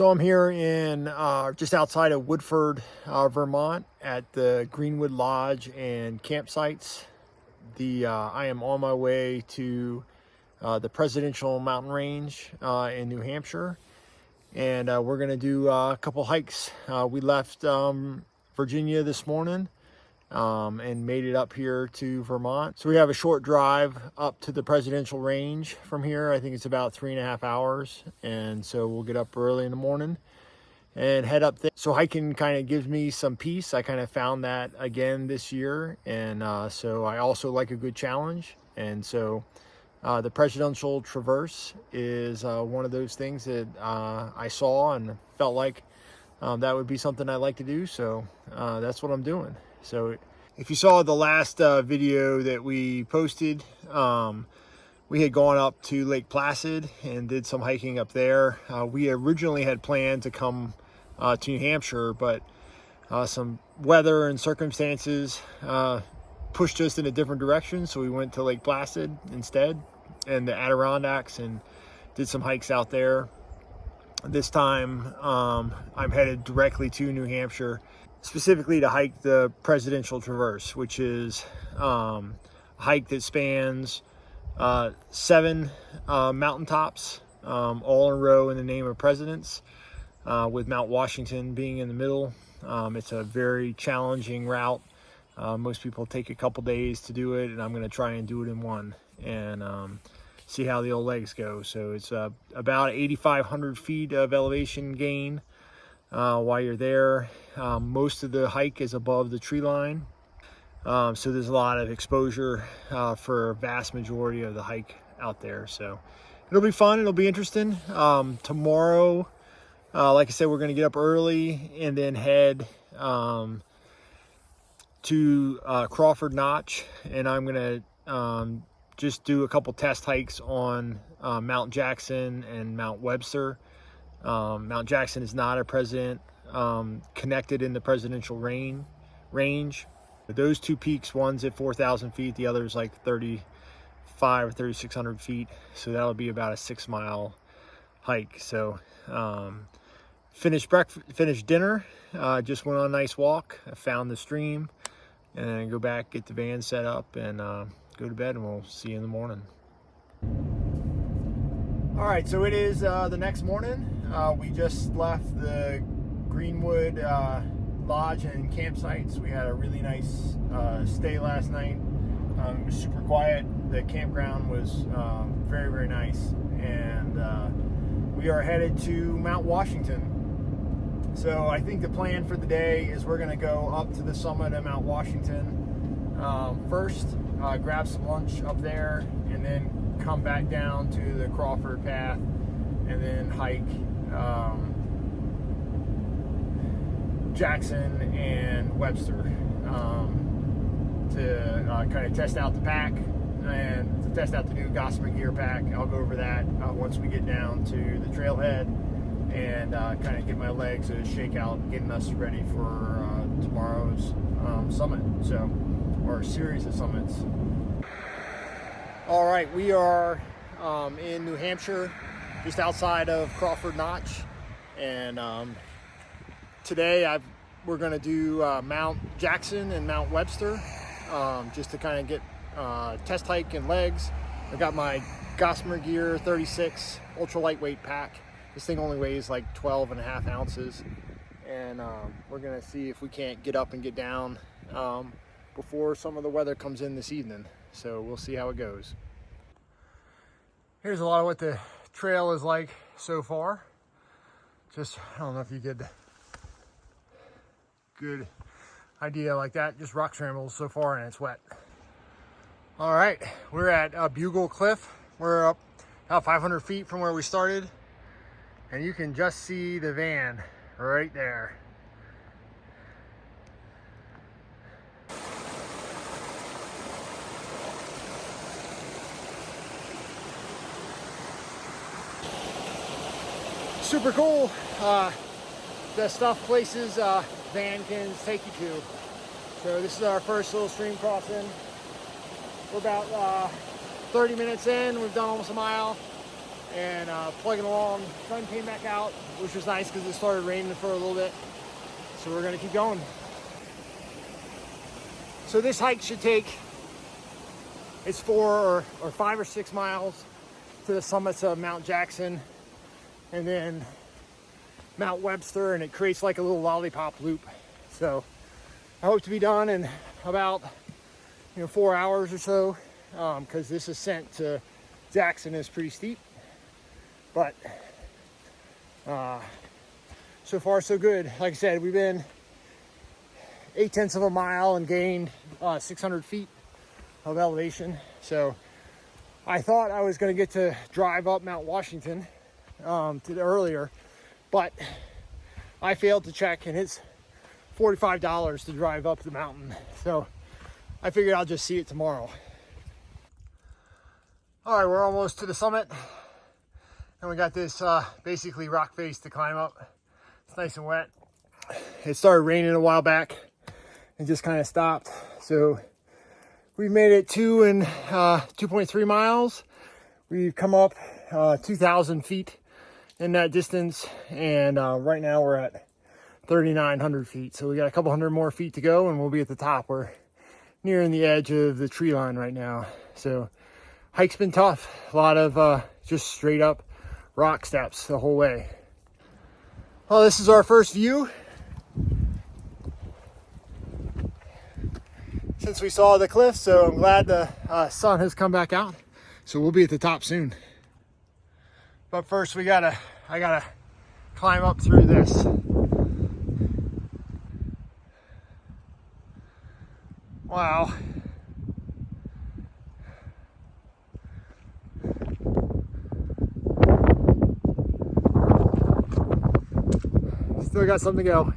So I'm here in just outside of Woodford, Vermont at the Greenwood Lodge and campsites. I am on my way to the Presidential Mountain Range in New Hampshire, and we're going to do a couple hikes. We left Virginia this morning and made it up here to Vermont. So we have a short drive up to the Presidential Range from here. I think it's about 3.5 hours. And so we'll get up early in the morning and head up there. So hiking kind of gives me some peace. I kind of found that again this year. And so I also like a good challenge. And so the Presidential Traverse is one of those things that I saw and felt like that would be something I'd like to do. So that's what I'm doing. So if you saw the last video that we posted, we had gone up to Lake Placid and did some hiking up there. We originally had planned to come to New Hampshire, but some weather and circumstances pushed us in a different direction. So we went to Lake Placid instead and the Adirondacks and did some hikes out there. This time I'm headed directly to New Hampshire, specifically to hike the Presidential Traverse, which is a hike that spans 7 mountaintops, all in a row in the name of presidents, with Mount Washington being in the middle. It's a very challenging route. Most people take a couple days to do it, and I'm going to try and do it in one and see how the old legs go. So it's about 8,500 feet of elevation gain while you're there. Most of the hike is above the tree line, so there's a lot of exposure for a vast majority of the hike out there. So it'll be fun, it'll be interesting. Tomorrow, like I said, we're going to get up early and then head to Crawford Notch, and I'm going to just do a couple test hikes on Mount Jackson and Mount Webster. Mount Jackson is not a president connected in the Presidential range. Those two peaks, one's at 4,000 feet, the other's like 3,500 or 3,600 feet. So that'll be about a 6-mile hike. So finished dinner, just went on a nice walk. I found the stream, and then go back, get the van set up, and go to bed, and we'll see you in the morning. All right, so it is the next morning. We just left the Greenwood Lodge and campsites. We had a really nice stay last night. It was super quiet. The campground was very, very nice. And we are headed to Mount Washington. So I think the plan for the day is we're going to go up to the summit of Mount Washington first, grab some lunch up there, and then come back down to the Crawford Path and then hike Jackson and Webster to kind of test out the pack and to test out the new Gossamer gear pack. I'll go over that once we get down to the trailhead and kind of get my legs a shake out, getting us ready for tomorrow's summit, or series of summits. All right, we are in New Hampshire, just outside of Crawford Notch, and today we're going to do Mount Jackson and Mount Webster, just to kind of get test hike and legs. I got my Gossamer Gear 36 ultra lightweight pack. This thing only weighs like 12.5 ounces, and we're going to see if we can't get up and get down before some of the weather comes in this evening. So we'll see how it goes. Here's a lot of what the trail is like so far. Just, I don't know if you get a good idea like that. Just rock scrambles so far, and it's wet. All right, we're at Bugle Cliff. We're up about 500 feet from where we started, and you can just see the van right there. Super cool. The stuff places van can take you to. So this is our first little stream crossing. We're about 30 minutes in. We've done almost a mile. and plugging along. Sun came back out, which was nice because it started raining for a little bit. So we're gonna keep going. So this hike should take, it's 4 or 5 or 6 miles to the summits of Mount Jackson and then Mount Webster, and it creates like a little lollipop loop. So I hope to be done in about 4 hours or so, because this ascent to Jackson is pretty steep. But so far so good. Like I said, we've been 0.8 of a mile and gained 600 feet of elevation. So I thought I was going to get to drive up Mount Washington earlier, but I failed to check, and it's $45 to drive up the mountain. So I figured I'll just see it tomorrow. All right, we're almost to the summit, and we got this basically rock face to climb up. It's nice and wet. It started raining a while back and just kind of stopped. So we've made it 2.3 miles. We've come up 2,000 feet in that distance, and right now we're at 3,900 feet. So we got a couple hundred more feet to go, and we'll be at the top. We're nearing the edge of the tree line right now. So hike's been tough. A lot of just straight up rock steps the whole way. Well, this is our first view since we saw the cliff, so I'm glad the sun has come back out. So we'll be at the top soon. But first I gotta climb up through this. Wow. Still got something to go.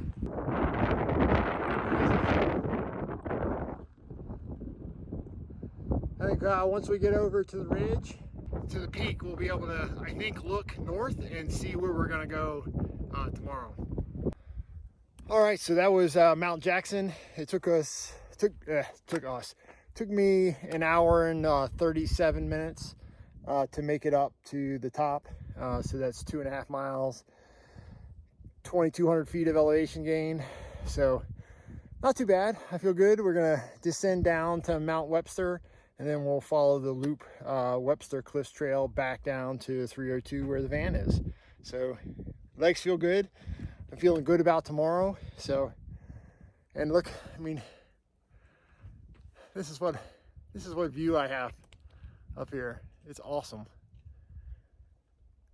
I think once we get over to the ridge, to the peak, we'll be able to, I think, look north and see where we're gonna go tomorrow. All right, so that was Mount Jackson. It took me an hour and 37 minutes to make it up to the top. So that's 2.5 miles. 2,200 feet of elevation gain, so not too bad. I feel good. We're gonna descend down to Mount Webster, and then we'll follow the loop Webster Cliffs Trail back down to 302 where the van is. So legs feel good. I'm feeling good about tomorrow. So, and look, I mean, this is what view I have up here. It's awesome.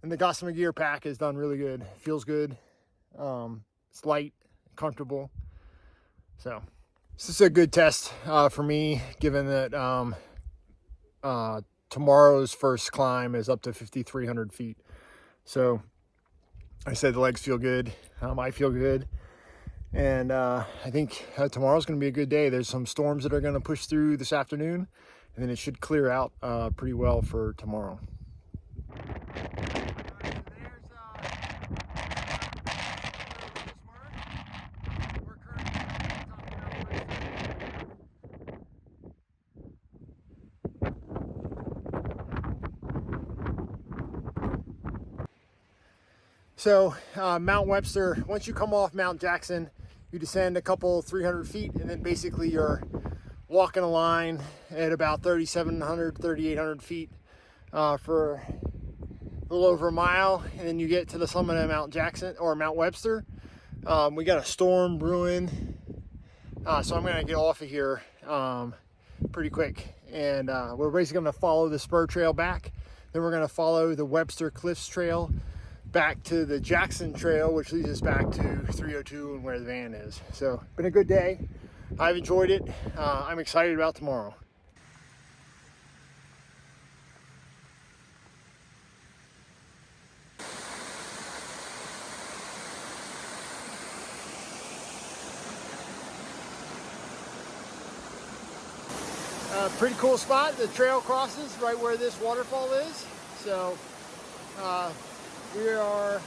And the Gossamer Gear pack is done really good. Feels good. It's light, comfortable. So this is a good test for me, given that tomorrow's first climb is up to 5,300 feet. So I said the legs feel good. I feel good. And I think tomorrow's going to be a good day. There's some storms that are going to push through this afternoon, and then it should clear out pretty well for tomorrow. So Mount Webster, once you come off Mount Jackson, you descend a couple 300 feet, and then basically you're walking a line at about 3,700, 3,800 feet for a little over a mile, and then you get to the summit of Mount Jackson or Mount Webster. We got a storm brewing, so I'm gonna get off of here pretty quick, and we're basically gonna follow the spur trail back. Then we're gonna follow the Webster Cliffs Trail back to the Jackson Trail, which leads us back to 302 and where the van is. So been a good day. I've enjoyed it. I'm excited about tomorrow. Pretty cool spot. The trail crosses right where this waterfall is. So we are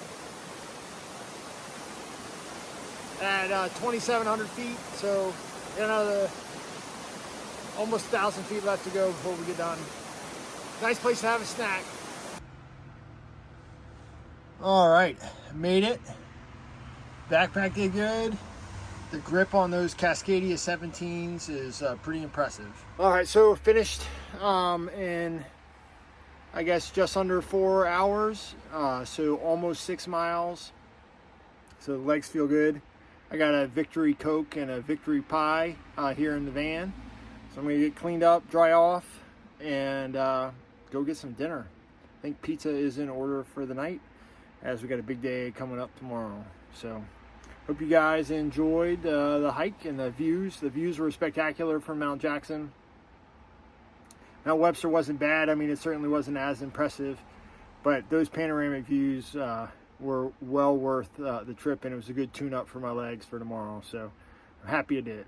at 2,700 feet, so another almost 1,000 feet left to go before we get done. Nice place to have a snack. All right, made it. Backpack did good. The grip on those Cascadia 17s is pretty impressive. All right, so finished in, I guess, just under 4 hours. So almost 6 miles. So the legs feel good. I got a Victory Coke and a Victory Pie here in the van. So I'm gonna get cleaned up, dry off, and go get some dinner. I think pizza is in order for the night, as we got a big day coming up tomorrow. So hope you guys enjoyed the hike and the views. The views were spectacular from Mount Jackson. Mount Webster wasn't bad. I mean, it certainly wasn't as impressive, but those panoramic views were well worth the trip, and it was a good tune-up for my legs for tomorrow. So I'm happy I did it.